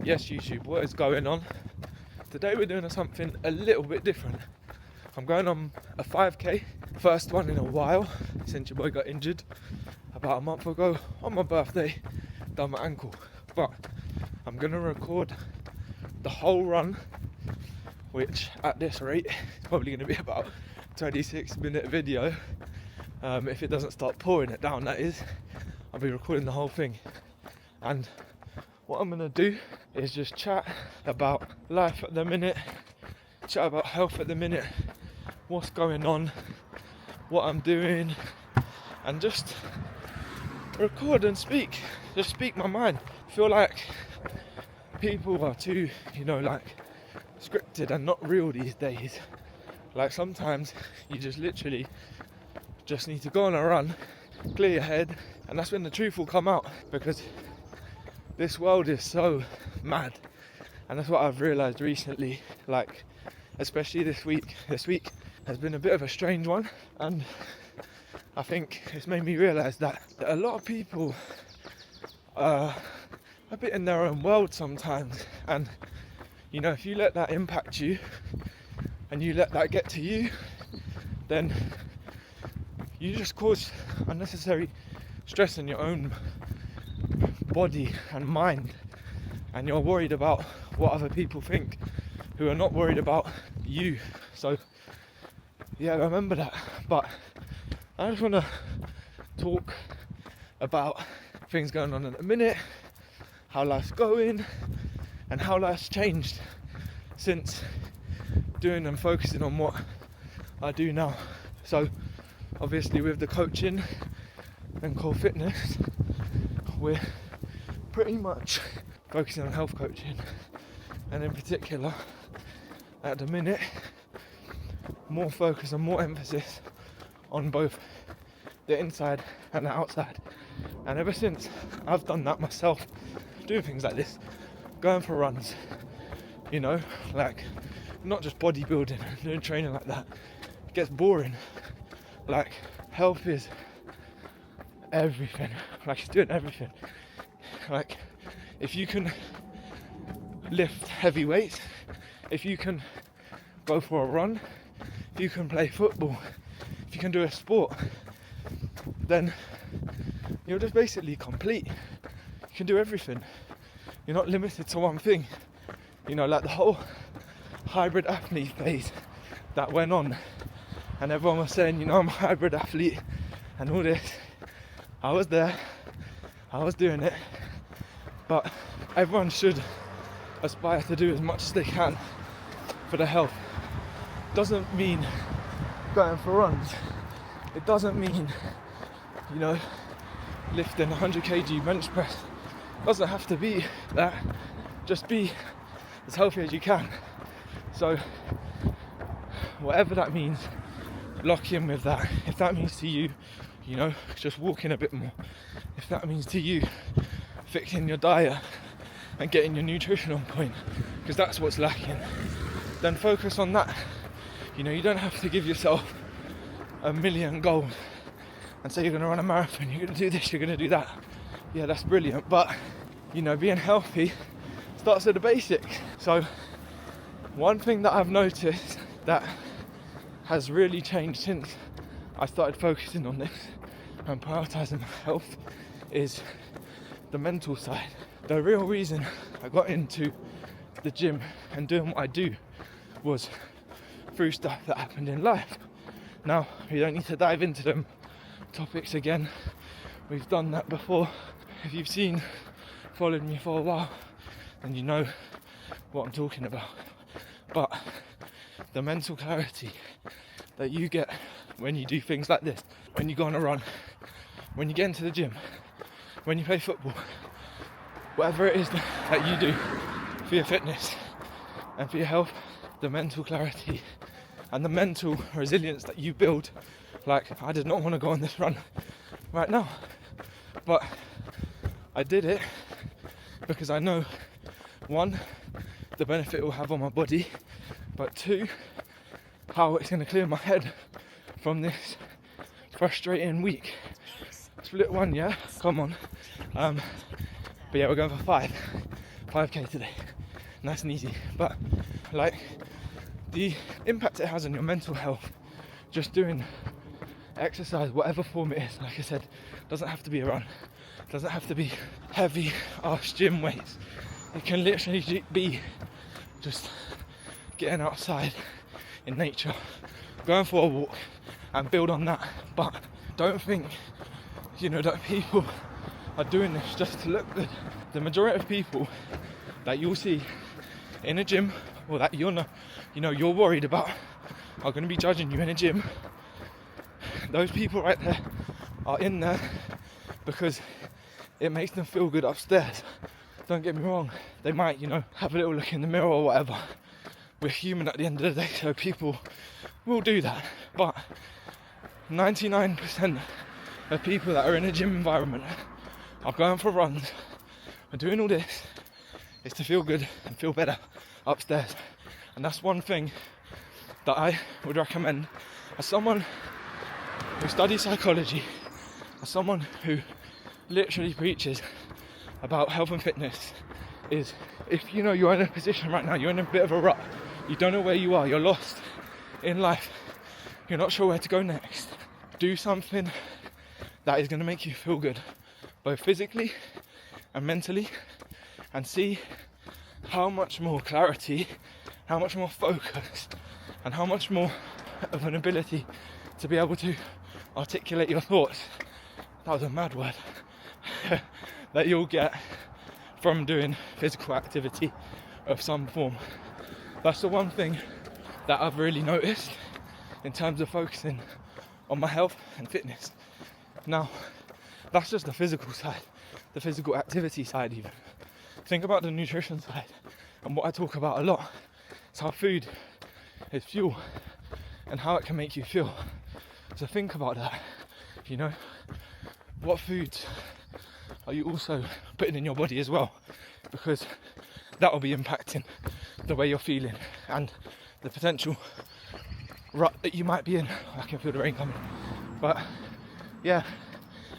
Yes, YouTube, what is going on? Today we're doing something a little bit different. I'm going on a 5k, first one in a while since your boy got injured about a month ago on my birthday, done my ankle. But I'm going to record the whole run, which at this rate is probably going to be about 26-minute video. If it doesn't start pouring it down, that is. I'll be recording the whole thing. And what I'm going to do is just chat about life at the minute, chat about health at the minute, what's going on, what I'm doing, and just record and speak, just speak my mind. I feel like people are too, scripted and not real these days. Like sometimes you just literally just need to go on a run, clear your head, and that's when the truth will come out, because this world is so mad. And that's what I've realised recently, like especially this week. This week has been a bit of a strange one, and I think it's made me realise that a lot of people are a bit in their own world sometimes. And if you let that impact you and you let that get to you, then you just cause unnecessary stress in your own body and mind, and you're worried about what other people think who are not worried about you. So yeah, remember that. But I just want to talk about things going on at the minute, how life's going, and how life's changed since doing and focusing on what I do now. So obviously with the coaching and core fitness, we're pretty much focusing on health coaching, and in particular at the minute more focus and more emphasis on both the inside and the outside. And ever since I've done that myself, doing things like this, going for runs, like not just bodybuilding, doing training like that, it gets boring. Like health is everything, like it's doing everything. Like if you can lift heavy weights, if you can go for a run, if you can play football, if you can do a sport, then you're just basically complete. You can do everything. You're not limited to one thing. Like the whole hybrid athlete phase that went on, and everyone was saying, I'm a hybrid athlete and all this. I was there, I was doing it, but everyone should aspire to do as much as they can for the health. Doesn't mean going for runs. It doesn't mean, lifting 100 kg bench press. It doesn't have to be that. Just be as healthy as you can. So whatever that means, lock in with that. If that means to you, just walking a bit more. If that means to you, fixing your diet and getting your nutrition on point, because that's what's lacking, then focus on that. You don't have to give yourself a million goals and say you're going to run a marathon, you're going to do this, you're going to do that. Yeah, that's brilliant, but being healthy starts with the basics. So one thing that I've noticed that has really changed since I started focusing on this and prioritising my health is the mental side. The real reason I got into the gym and doing what I do was through stuff that happened in life. Now, we don't need to dive into them topics again. We've done that before. If you've followed me for a while, then you know what I'm talking about. But the mental clarity that you get when you do things like this, when you go on a run, when you get into the gym, when you play football, whatever it is that you do for your fitness and for your health, the mental clarity and the mental resilience that you build. Like, I did not want to go on this run right now, but I did it because I know, one, the benefit it will have on my body, but two, how it's going to clear my head from this frustrating week. Split one, yeah? Come on. But yeah, we're going for five 5k today, nice and easy. But like the impact it has on your mental health, just doing exercise, whatever form it is, like I said, doesn't have to be a run, doesn't have to be heavy ass gym weights. It can literally be just getting outside in nature, going for a walk, and build on that. But don't think, that people are doing this just to look good. The majority of people that you'll see in a gym, or that you're worried about, are going to be judging you in a gym. Those people right there are in there because it makes them feel good upstairs. Don't get me wrong, they might, have a little look in the mirror or whatever. We're human at the end of the day, so people will do that. But 99% of people that are in a gym environment are going for runs, are doing all this, is to feel good and feel better upstairs. And that's one thing that I would recommend as someone who studies psychology, as someone who literally preaches about health and fitness, is if you're in a position right now, you're in a bit of a rut, you don't know where you are, you're lost in life, you're not sure where to go next, do something that is going to make you feel good, both physically and mentally, and see how much more clarity, how much more focus, and how much more of an ability to be able to articulate your thoughts, that was a mad word, that you'll get from doing physical activity of some form. That's the one thing that I've really noticed in terms of focusing on my health and fitness. Now, that's just the physical side, the physical activity side even. Think about the nutrition side, and what I talk about a lot is how food is fuel and how it can make you feel. So think about that, what foods are you also putting in your body as well, because that will be impacting the way you're feeling and the potential rut that you might be in. I can feel the rain coming. But yeah,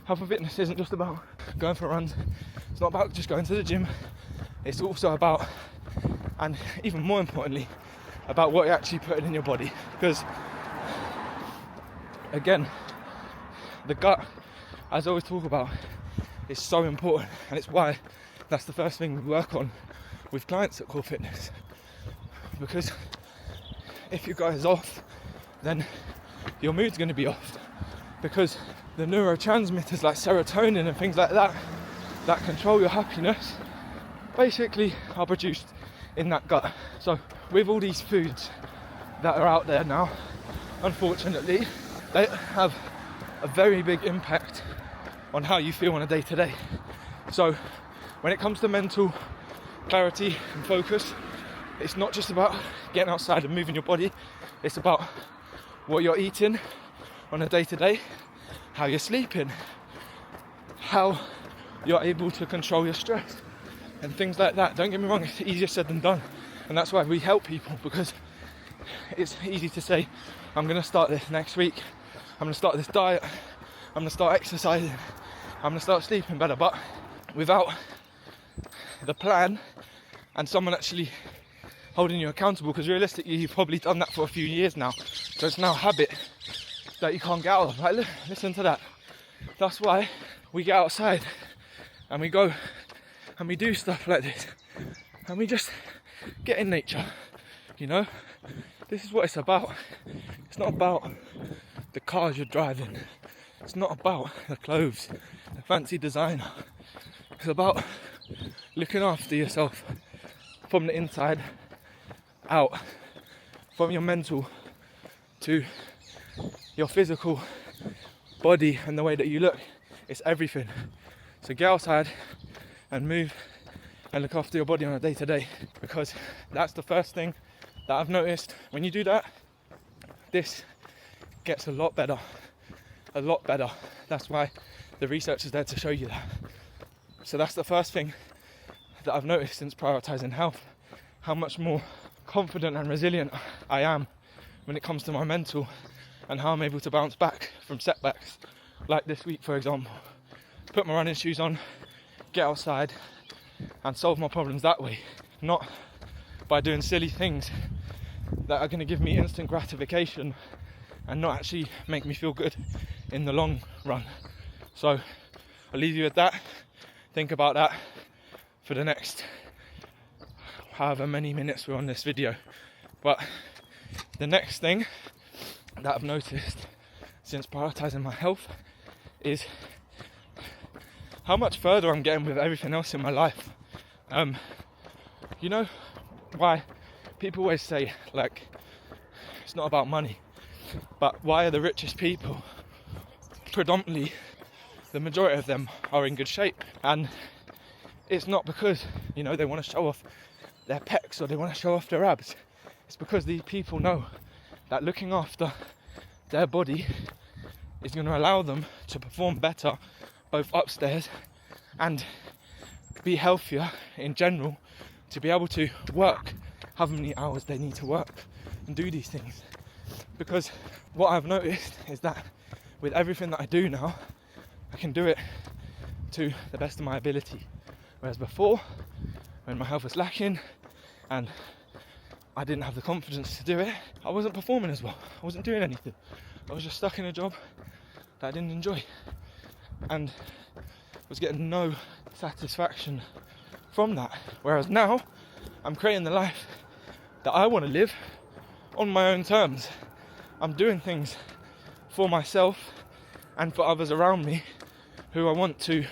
health and fitness isn't just about going for runs, it's not about just going to the gym, it's also about, and even more importantly, about what you're actually putting in your body. Because again, the gut, as I always talk about, is so important, and it's why that's the first thing we work on with clients at Core Fitness. Because if your gut is off, then your mood's going to be off, because the neurotransmitters like serotonin and things like that that control your happiness basically are produced in that gut. So with all these foods that are out there now, unfortunately, they have a very big impact on how you feel on a day-to-day. So when it comes to mental clarity and focus, it's not just about getting outside and moving your body, it's about what you're eating on a day-to-day, how you're sleeping, how you're able to control your stress and things like that. Don't get me wrong, it's easier said than done, and that's why we help people, because it's easy to say, I'm going to start this next week, I'm going to start this diet, I'm going to start exercising, I'm going to start sleeping better. But without the plan and someone actually holding you accountable, because realistically you've probably done that for a few years now, so it's now a habit that you can't get out of. Like, listen to that. That's why we get outside and we go and we do stuff like this, and we just get in nature. This is what it's about. It's not about the cars you're driving, it's not about the clothes, the fancy designer. It's about looking after yourself from the inside out, from your mental to your physical body and the way that you look. It's everything. So get outside and move and look after your body on a day-to-day, because that's the first thing that I've noticed. When you do that, this gets a lot better. That's why the research is there to show you that. So that's the first thing that I've noticed since prioritizing health, how much more confident and resilient I am when it comes to my mental, and how I'm able to bounce back from setbacks like this week, for example. Put my running shoes on, get outside, and solve my problems that way, not by doing silly things that are going to give me instant gratification and not actually make me feel good in the long run. So I'll leave you with that. Think about that for the next however many minutes we're on this video. But the next thing that I've noticed since prioritizing my health is how much further I'm getting with everything else in my life. You know why people always say, like, it's not about money, but why are the richest people, predominantly the majority of them, are in good shape? And it's not because, you know, they want to show off their pecs or they want to show off their abs. It's because these people know that looking after their body is going to allow them to perform better both upstairs and be healthier in general, to be able to work how many hours they need to work and do these things. Because what I've noticed is that with everything that I do now, I can do it to the best of my ability. Whereas before, when my health was lacking and I didn't have the confidence to do it, I wasn't performing as well. I wasn't doing anything. I was just stuck in a job that I didn't enjoy and was getting no satisfaction from that. Whereas now, I'm creating the life that I want to live on my own terms. I'm doing things for myself and for others around me who I want to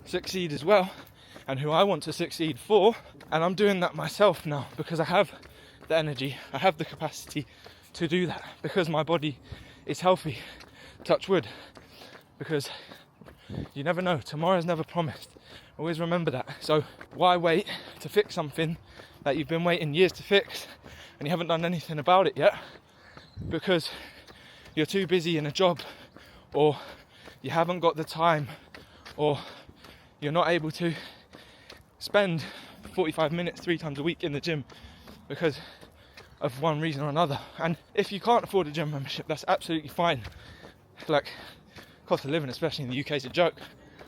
succeed as well, and who I want to succeed for. And I'm doing that myself now because I have the energy, I have the capacity to do that, because my body is healthy, touch wood, because you never know, tomorrow's never promised. Always remember that. So why wait to fix something that you've been waiting years to fix and you haven't done anything about it yet because you're too busy in a job, or you haven't got the time, or you're not able to spend 45 minutes 3 times a week in the gym because of one reason or another. And if you can't afford a gym membership, that's absolutely fine. Like, cost of living, especially in the UK, is a joke.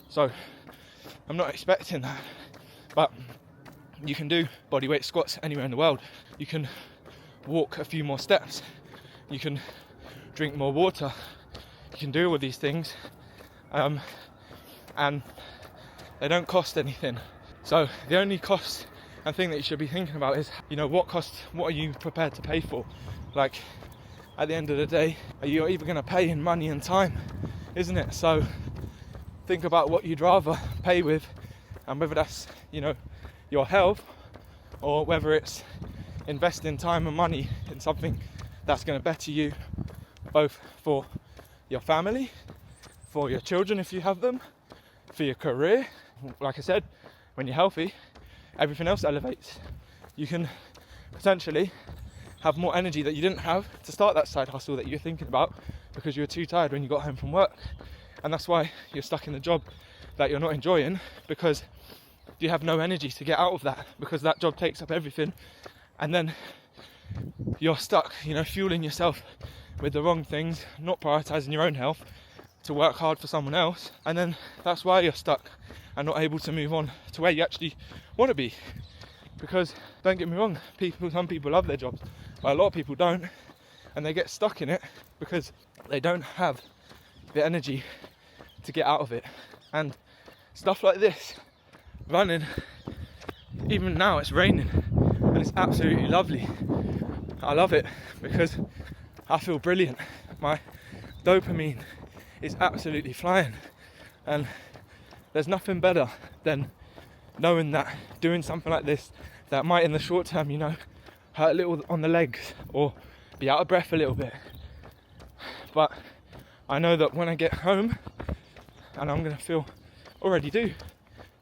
So I'm not expecting that. But you can do bodyweight squats anywhere in the world. You can walk a few more steps. You can drink more water. You can do all these things. And they don't cost anything. So the only cost and thing that you should be thinking about is, you know, what are you prepared to pay for? Like, at the end of the day, you're either going to pay in money and time, isn't it? So think about what you'd rather pay with, and whether that's, you know, your health, or whether it's investing time and money in something that's going to better you, both for your family, for your children if you have them, for your career. Like I said, when you're healthy, everything else elevates. You can potentially have more energy that you didn't have to start that side hustle that you're thinking about because you were too tired when you got home from work. And that's why you're stuck in the job that you're not enjoying, because you have no energy to get out of that, because that job takes up everything. And then you're stuck, you know, fueling yourself with the wrong things, not prioritizing your own health to work hard for someone else. And then that's why you're stuck and not able to move on to where you actually want to be. Because don't get me wrong, some people love their jobs, but a lot of people don't, and they get stuck in it because they don't have the energy to get out of it. And stuff like this, running, even now it's raining and it's absolutely lovely. I love it because I feel brilliant. My dopamine is absolutely flying, and there's nothing better than knowing that doing something like this that might in the short term, you know, hurt a little on the legs or be out of breath a little bit, but I know that when I get home, and I'm going to already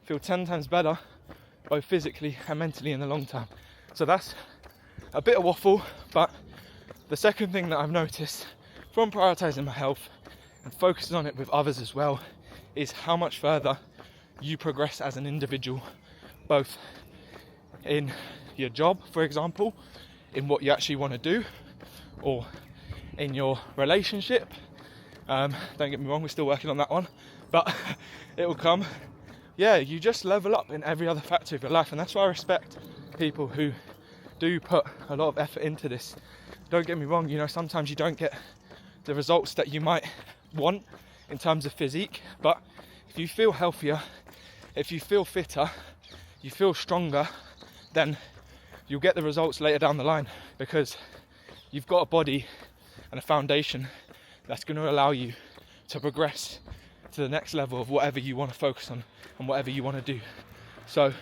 feel 10 times better, both physically and mentally in the long term. So that's a bit of waffle, but the second thing that I've noticed from prioritizing my health and focusing on it with others as well is how much further you progress as an individual, both in your job, for example, in what you actually want to do, or in your relationship. Don't get me wrong, we're still working on that one, but it will come. yeah, you just level up in every other factor of your life. And that's why I respect people who do put a lot of effort into this. Don't get me wrong, you know, sometimes you don't get the results that you might want in terms of physique, but if you feel healthier, if you feel fitter, you feel stronger, then you'll get the results later down the line, because you've got a body and a foundation that's going to allow you to progress to the next level of whatever you want to focus on and whatever you want to do. So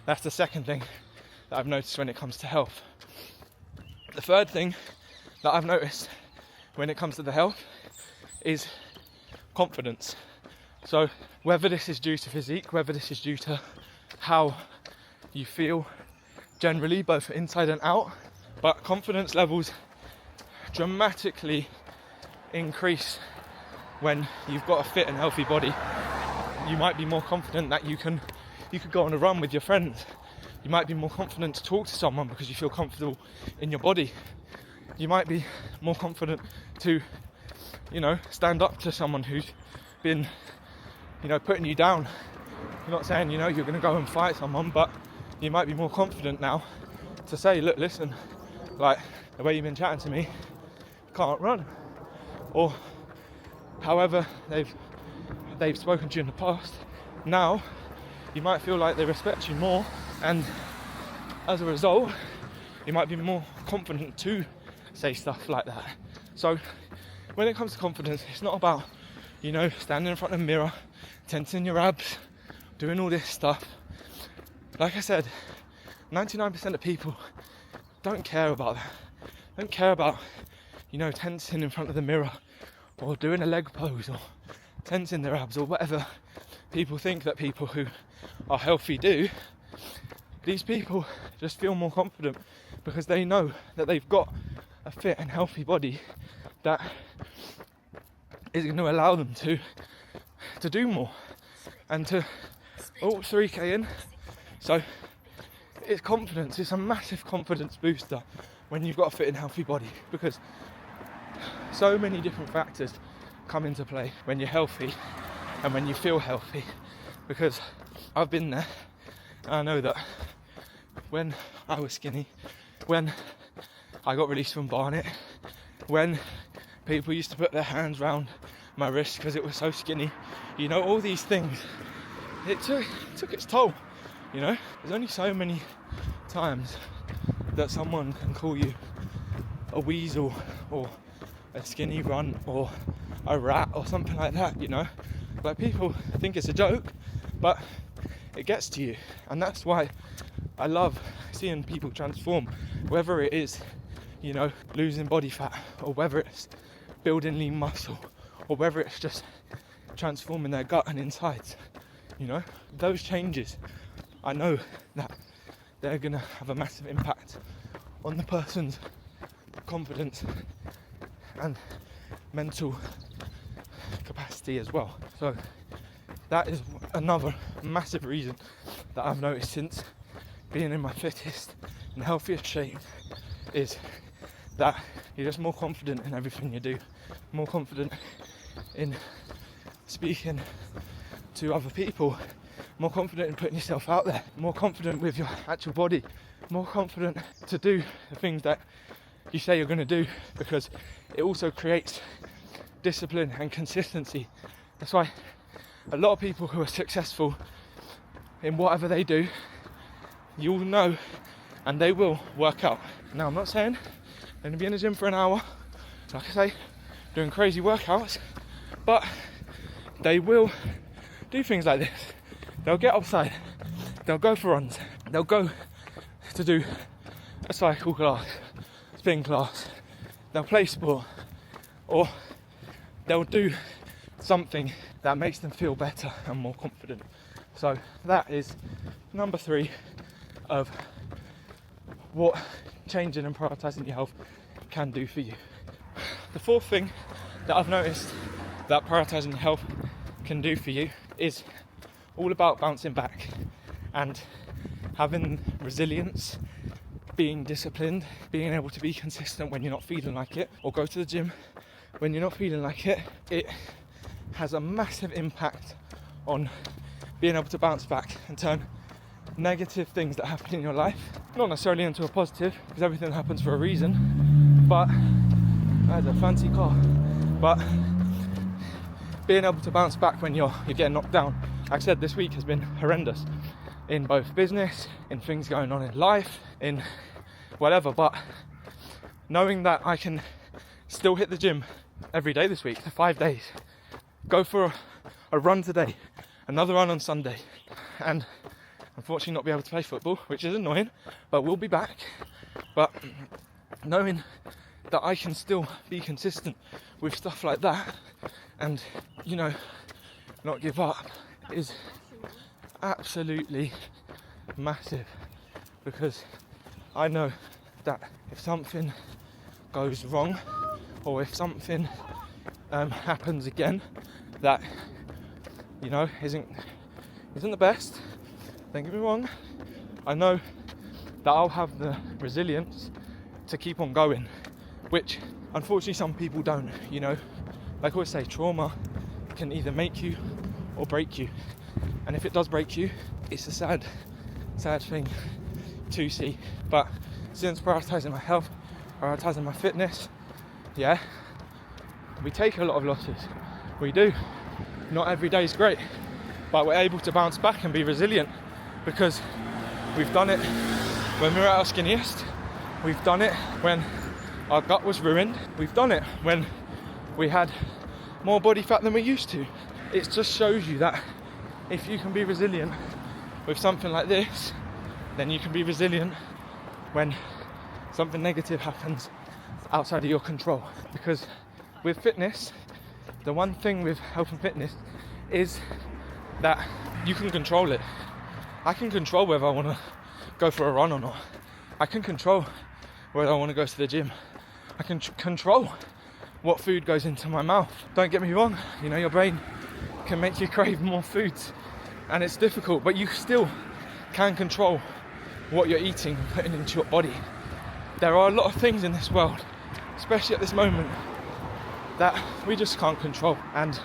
that's the second thing that I've noticed when it comes to health. The third thing that I've noticed when it comes to the health is confidence. So whether this is due to physique, whether this is due to how you feel generally, both inside and out, but confidence levels dramatically increase when you've got a fit and healthy body. You might be more confident that you could go on a run with your friends. You might be more confident to talk to someone because you feel comfortable in your body. You might be more confident to, you know, stand up to someone who's been, you know, putting you down. I'm not saying, you know, you're going to go and fight someone, but you might be more confident now to say, look, listen, like, the way you've been chatting to me, I can't run. Or however they've spoken to you in the past, now you might feel like they respect you more, and as a result you might be more confident to say stuff like that. So when it comes to confidence, it's not about, you know, standing in front of the mirror, tensing your abs, doing all this stuff. Like I said, 99% of people don't care about that. Don't care about, you know, tensing in front of the mirror or doing a leg pose or tensing their abs or whatever people think that people who are healthy do. These people just feel more confident because they know that they've got a fit and healthy body that is going to allow them to do more and to 3k in. So it's confidence. It's a massive confidence booster when you've got a fit and healthy body, because so many different factors come into play when you're healthy and when you feel healthy. Because I've been there, and I know that when I was skinny, when I got released from Barnet, when people used to put their hands round my wrist because it was so skinny, you know, all these things, it took its toll. You know, there's only so many times that someone can call you a weasel or a skinny runt or a rat or something like that, you know. Like, people think it's a joke, but it gets to you. And that's why I love seeing people transform, whether it is, you know, losing body fat, or whether it's building lean muscle, or whether it's just transforming their gut and insides. You know, those changes, I know that they're going to have a massive impact on the person's confidence and mental capacity as well. So that is another massive reason that I've noticed since being in my fittest and healthiest shape, is that you're just more confident in everything you do, more confident in speaking to other people, more confident in putting yourself out there, more confident with your actual body, more confident to do the things that you say you're going to do, because it also creates discipline and consistency. That's why a lot of people who are successful in whatever they do, you'll know, and they will work out. Now, I'm not saying they're going to be in the gym for an hour, like I say, doing crazy workouts, but they will do things like this. They'll get outside, they'll go for runs, they'll go to do a cycle class, spin class, they'll play sport, or they'll do something that makes them feel better and more confident. So that is number 3 of what changing and prioritising your health can do for you. The fourth thing that I've noticed that prioritising your health can do for you is all about bouncing back and having resilience, being disciplined, being able to be consistent when you're not feeling like it, or go to the gym when you're not feeling like it. It has a massive impact on being able to bounce back and turn negative things that happen in your life, not necessarily into a positive, because everything happens for a reason, but that's a fancy car, but being able to bounce back when you're getting knocked down. Like I said, this week has been horrendous in both business, in things going on in life, in whatever, but knowing that I can still hit the gym every day this week, 5 days, go for a run today, another run on Sunday, and unfortunately not be able to play football, which is annoying, but we'll be back. But knowing that I can still be consistent with stuff like that and, you know, not give up is absolutely massive, because I know that if something goes wrong or if something happens again that, you know, isn't the best, don't get me wrong, I know that I'll have the resilience to keep on going, which unfortunately some people don't. You know, like I always say, trauma can either make you or break you, and if it does break you, it's a sad thing to see. But since prioritising my health, prioritising my fitness, yeah, we take a lot of losses, we do. Not every day is great, but we're able to bounce back and be resilient, because we've done it when we were at our skinniest, we've done it when our gut was ruined, we've done it when we had more body fat than we used to. It just shows you that if you can be resilient with something like this, then you can be resilient when something negative happens outside of your control. Because with fitness, the one thing with health and fitness is that you can control it. I can control whether I want to go for a run or not. I can control whether I want to go to the gym. I can control what food goes into my mouth. Don't get me wrong, you know, your brain can make you crave more foods and it's difficult, but you still can control what you're eating and putting into your body. There are a lot of things in this world, especially at this moment, that we just can't control, and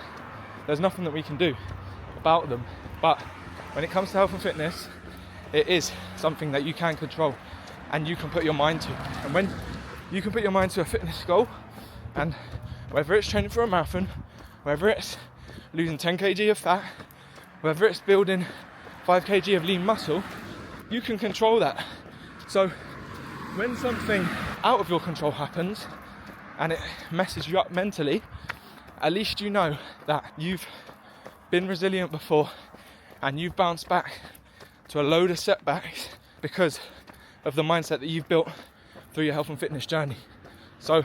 there's nothing that we can do about them. But when it comes to health and fitness, it is something that you can control and you can put your mind to. And when you can put your mind to a fitness goal, and whether it's training for a marathon, whether it's losing 10 kg of fat, whether it's building 5 kg of lean muscle, you can control that. So when something out of your control happens and it messes you up mentally, at least you know that you've been resilient before and you've bounced back to a load of setbacks because of the mindset that you've built through your health and fitness journey. So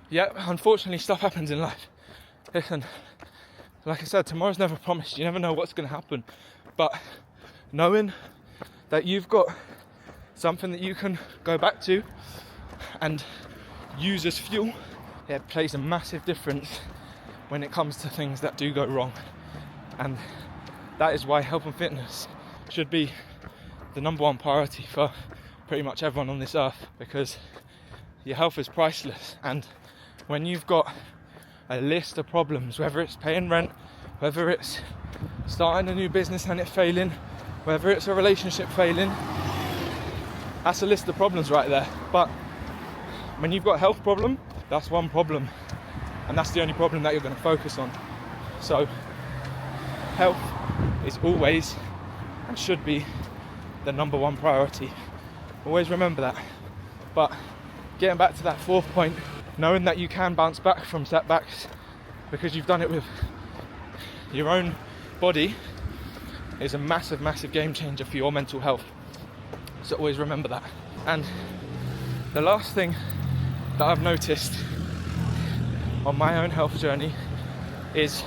yeah, unfortunately stuff happens in life. Listen, like I said, tomorrow's never promised. You never know what's going to happen, but knowing that you've got something that you can go back to and use as fuel, it plays a massive difference when it comes to things that do go wrong. And that is why health and fitness should be the number one priority for pretty much everyone on this earth, because your health is priceless. And when you've got a list of problems, whether it's paying rent, whether it's starting a new business and it failing, whether it's a relationship failing, that's a list of problems right there. But when you've got a health problem, that's one problem, and that's the only problem that you're going to focus on. So health is always and should be the number one priority. Always remember that. But getting back to that fourth point, knowing that you can bounce back from setbacks because you've done it with your own body is a massive, massive game changer for your mental health. So always remember that. And the last thing that I've noticed on my own health journey is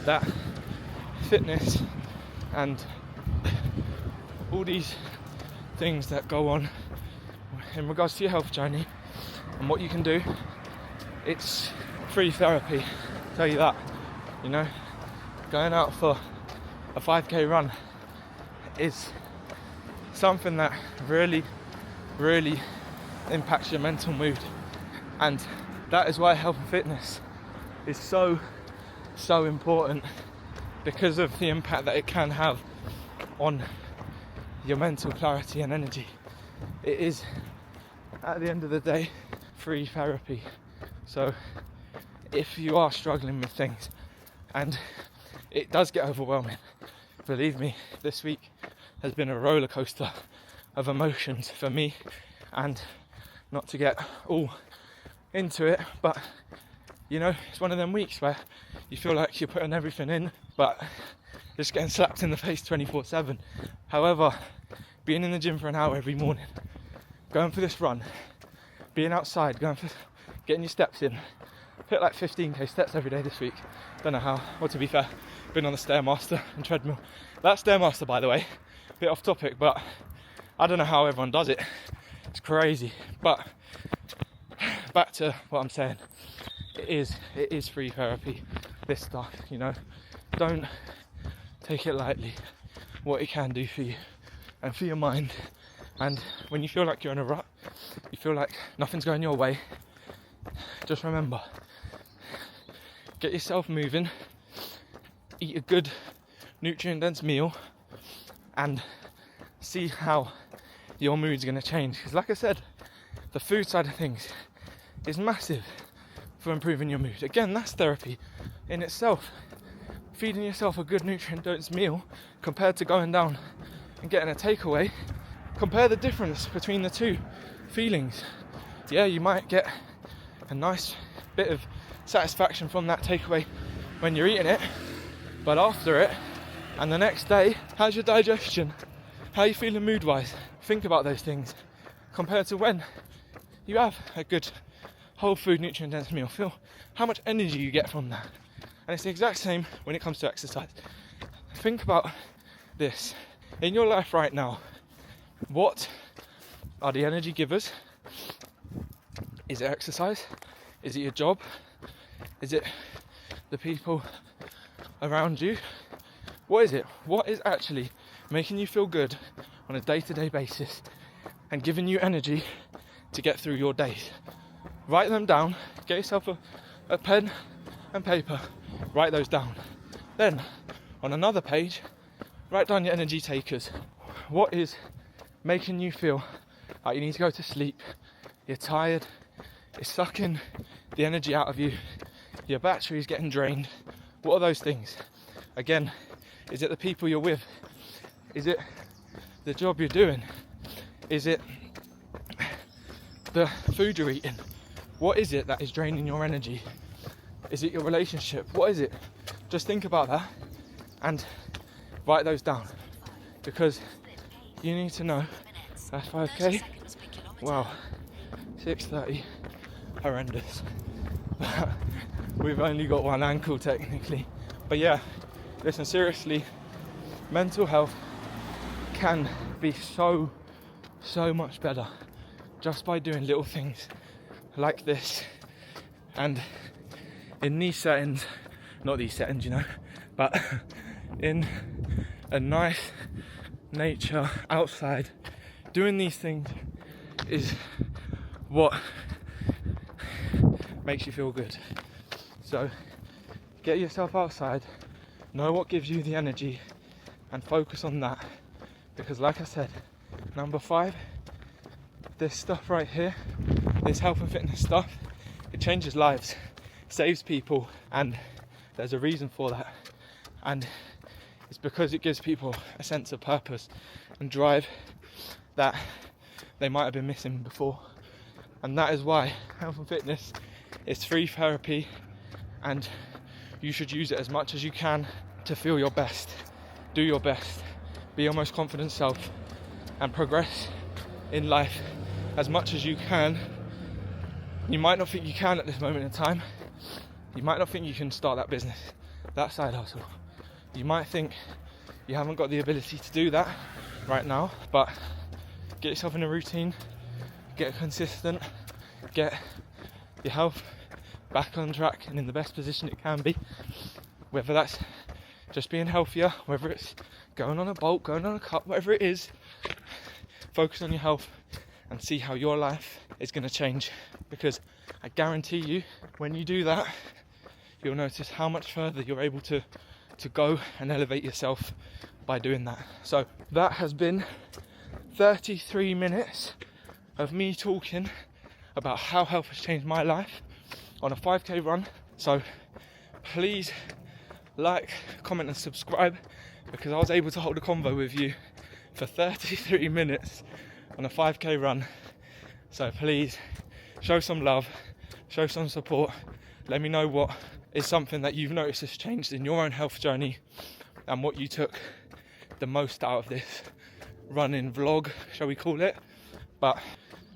that fitness and all these things that go on in regards to your health journey and what you can do, it's free therapy, I'll tell you that. You know, going out for a 5k run is something that really, really impacts your mental mood, and that is why health and fitness is so important because of the impact that it can have on your mental clarity and energy. It is, at the end of the day, free therapy. So if you are struggling with things, and it does get overwhelming, believe me, this week has been a roller coaster of emotions for me, and not to get all into it, but you know, it's one of them weeks where you feel like you're putting everything in, but just getting slapped in the face 24/7. However, being in the gym for an hour every morning, going for this run, being outside, getting your steps in, hit like 15k steps every day this week. Don't know how, well, to be fair, been on the Stairmaster and treadmill. That Stairmaster, by the way, a bit off topic, but I don't know how everyone does it. It's crazy. But back to what I'm saying, it is free therapy, this stuff, you know. Don't take it lightly, what it can do for you and for your mind. And when you feel like you're in a rut, you feel like nothing's going your way, just remember, get yourself moving, eat a good nutrient dense meal, and see how your mood's going to change. Because like I said, the food side of things is massive for improving your mood. Again, that's therapy in itself. Feeding yourself a good nutrient dense meal compared to going down and getting a takeaway. Compare the difference between the two feelings. Yeah, you might get a nice bit of satisfaction from that takeaway when you're eating it, but after it and the next day, how's your digestion? How are you feeling mood wise? Think about those things compared to when you have a good whole food nutrient dense meal. Feel how much energy you get from that. And it's the exact same when it comes to exercise. Think about this in your life right now. What are the energy givers? Is it exercise? Is it your job? Is it the people around you? What is it? What is actually making you feel good on a day-to-day basis and giving you energy to get through your days? Write them down. Get yourself a pen and paper. Write those down. Then, on another page, write down your energy takers. What is making you feel like you need to go to sleep? You're tired. It's sucking the energy out of you. Your battery is getting drained. What are those things? Again, is it the people you're with? Is it the job you're doing? Is it the food you're eating? What is it that is draining your energy? Is it your relationship? What is it? Just think about that and write those down, because you need to know that's 5k. Wow, 6:30, horrendous. We've only got one ankle technically. But yeah, listen, seriously, mental health can be so much better just by doing little things like this. And in these settings, not these settings, you know, but in a nice nature outside, doing these things is what makes you feel good. So get yourself outside, know what gives you the energy, and focus on that. Because like I said, number 5, this stuff right here, this health and fitness stuff, it changes lives, saves people, and there's a reason for that. And it's because it gives people a sense of purpose and drive that they might have been missing before. And that is why health and fitness is free therapy, and you should use it as much as you can to feel your best, do your best, be your most confident self, and progress in life as much as you can. You might not think you can at this moment in time. You might not think you can start that business, that side hustle. You might think you haven't got the ability to do that right now, but get yourself in a routine, get consistent, get your health back on track and in the best position it can be. Whether that's just being healthier, whether it's going on a bulk, going on a cut, whatever it is, focus on your health and see how your life is going to change. Because I guarantee you, when you do that, you'll notice how much further you're able to to go and elevate yourself by doing that. So that has been 33 minutes of me talking about how health has changed my life on a 5k run. So please like, comment and subscribe, because I was able to hold a convo with you for 33 minutes on a 5k run. So please show some love, show some support. Let me know what is something that you've noticed has changed in your own health journey and what you took the most out of this running vlog, shall we call it. But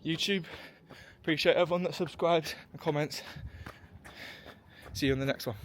YouTube, appreciate everyone that subscribes and comments. See you in the next one.